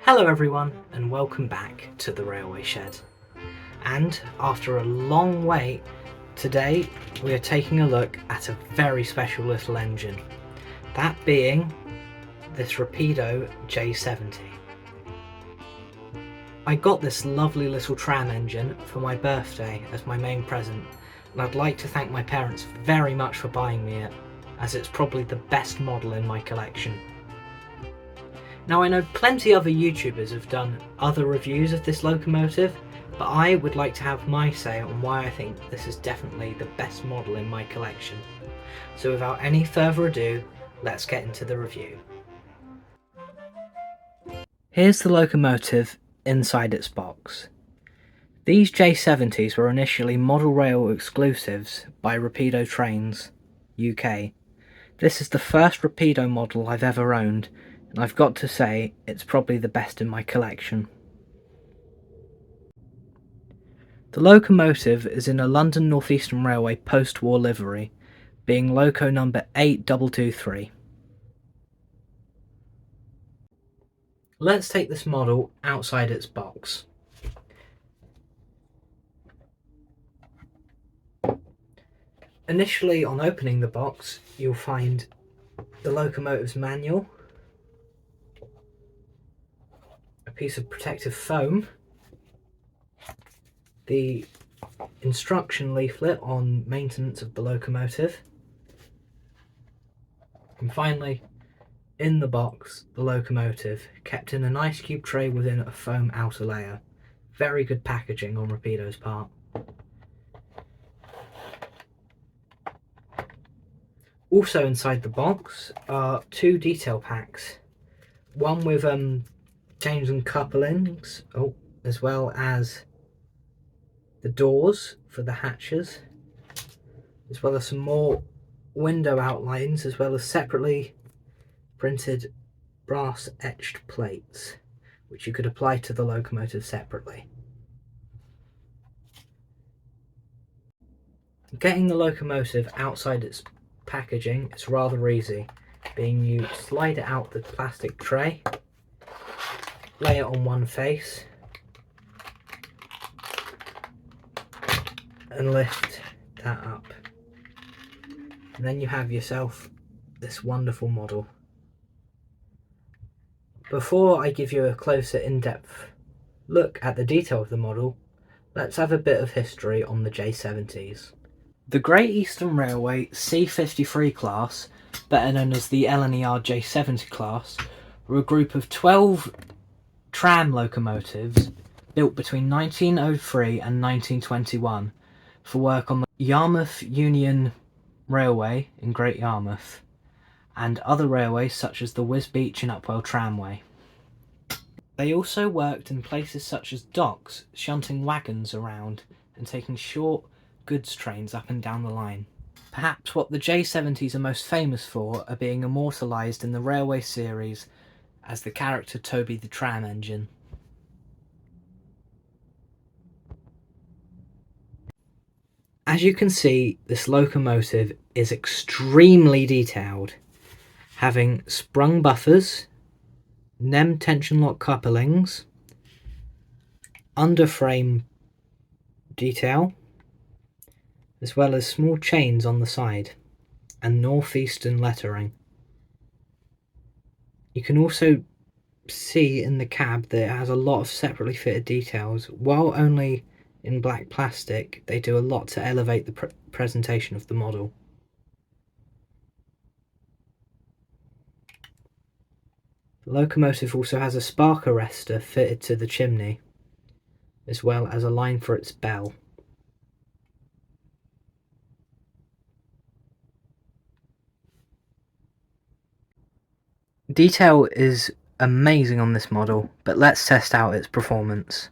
Hello everyone and welcome back to the Railway Shed. And after a long wait, today we are taking a look at a very special little engine. That being this Rapido J70. I got this lovely little tram engine for my birthday as my main present, and I'd like to thank my parents very much for buying me it, as it's probably the best model in my collection. Now I know plenty other YouTubers have done other reviews of this locomotive, but I would like to have my say on why I think this is definitely the best model in my collection. So without any further ado, let's get into the review. Here's the locomotive inside its box. These J70s were initially model rail exclusives by Rapido Trains UK. This is the first Rapido model I've ever owned, and I've got to say it's probably the best in my collection. The locomotive is in a London North Eastern Railway post-war livery, being loco number 8223. Let's take this model outside its box. Initially, on opening the box, you'll find the locomotive's manual, a piece of protective foam, the instruction leaflet on maintenance of the locomotive, and finally, in the box, the locomotive, kept in an ice cube tray within a foam outer layer. Very good packaging on Rapido's part. Also inside the box are two detail packs, one with chains and couplings, as well as the doors for the hatches, as well as some more window outlines, as well as separately printed brass etched plates, which you could apply to the locomotive separately. Getting the locomotive outside its packaging is rather easy, being you slide it out the plastic tray, lay it on one face, and lift that up, and then you have yourself this wonderful model. Before I give you a closer in-depth look at the detail of the model, let's have a bit of history on the J70s. The Great Eastern Railway C53 class, better known as the LNER J70 class, were a group of 12 tram locomotives built between 1903 and 1921 for work on the Yarmouth Union Railway in Great Yarmouth and other railways such as the Wisbech and Upwell Tramway. They also worked in places such as docks, shunting wagons around and taking short goods trains up and down the line. Perhaps what the J70s are most famous for are being immortalised in the railway series as the character Toby the Tram Engine. As you can see, this locomotive is extremely detailed, having sprung buffers, NEM tension lock couplings, underframe detail, as well as small chains on the side, and northeastern lettering. You can also see in the cab that it has a lot of separately fitted details. While only in black plastic, they do a lot to elevate the presentation of the model. The locomotive also has a spark arrestor fitted to the chimney, as well as a line for its bell. Detail is amazing on this model, but let's test out its performance.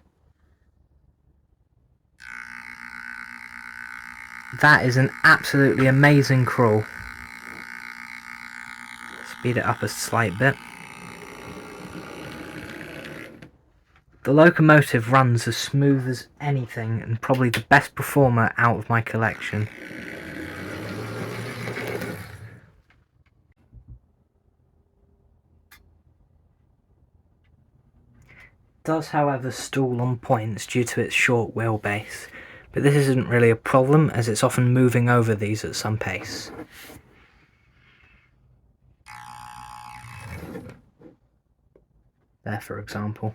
That is an absolutely amazing crawl. Speed it up a slight bit. The locomotive runs as smooth as anything and probably the best performer out of my collection. It does, however, stall on points due to its short wheelbase, but this isn't really a problem as it's often moving over these at some pace. There, for example.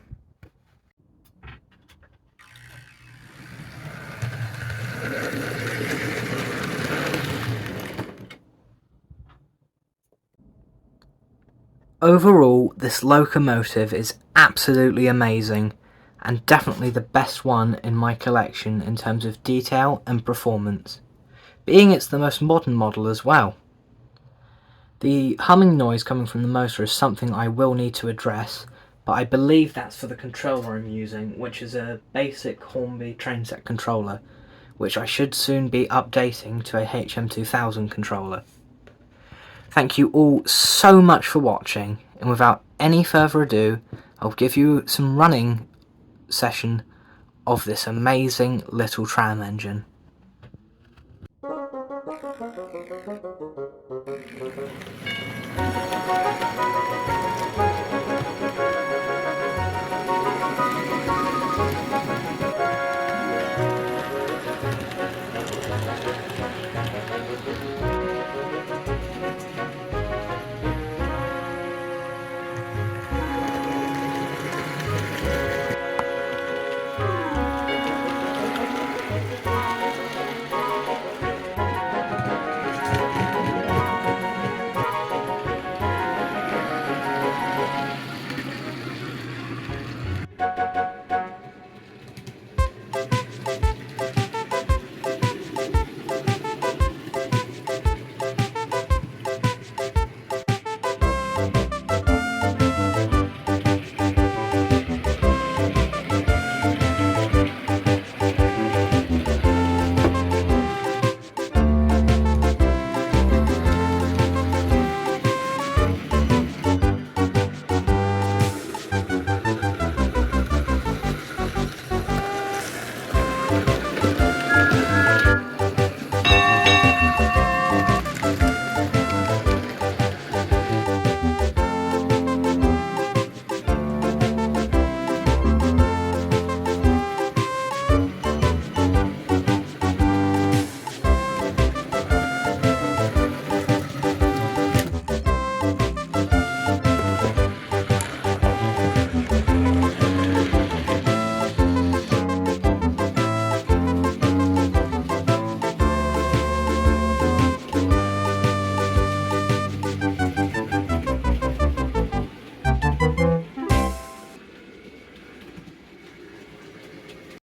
Overall, this locomotive is absolutely amazing, and definitely the best one in my collection in terms of detail and performance, being it's the most modern model as well. The humming noise coming from the motor is something I will need to address, but I believe that's for the controller I'm using, which is a basic Hornby trainset controller, which I should soon be updating to a HM2000 controller. Thank you all so much for watching, and without any further ado, I'll give you some running session of this amazing little tram engine.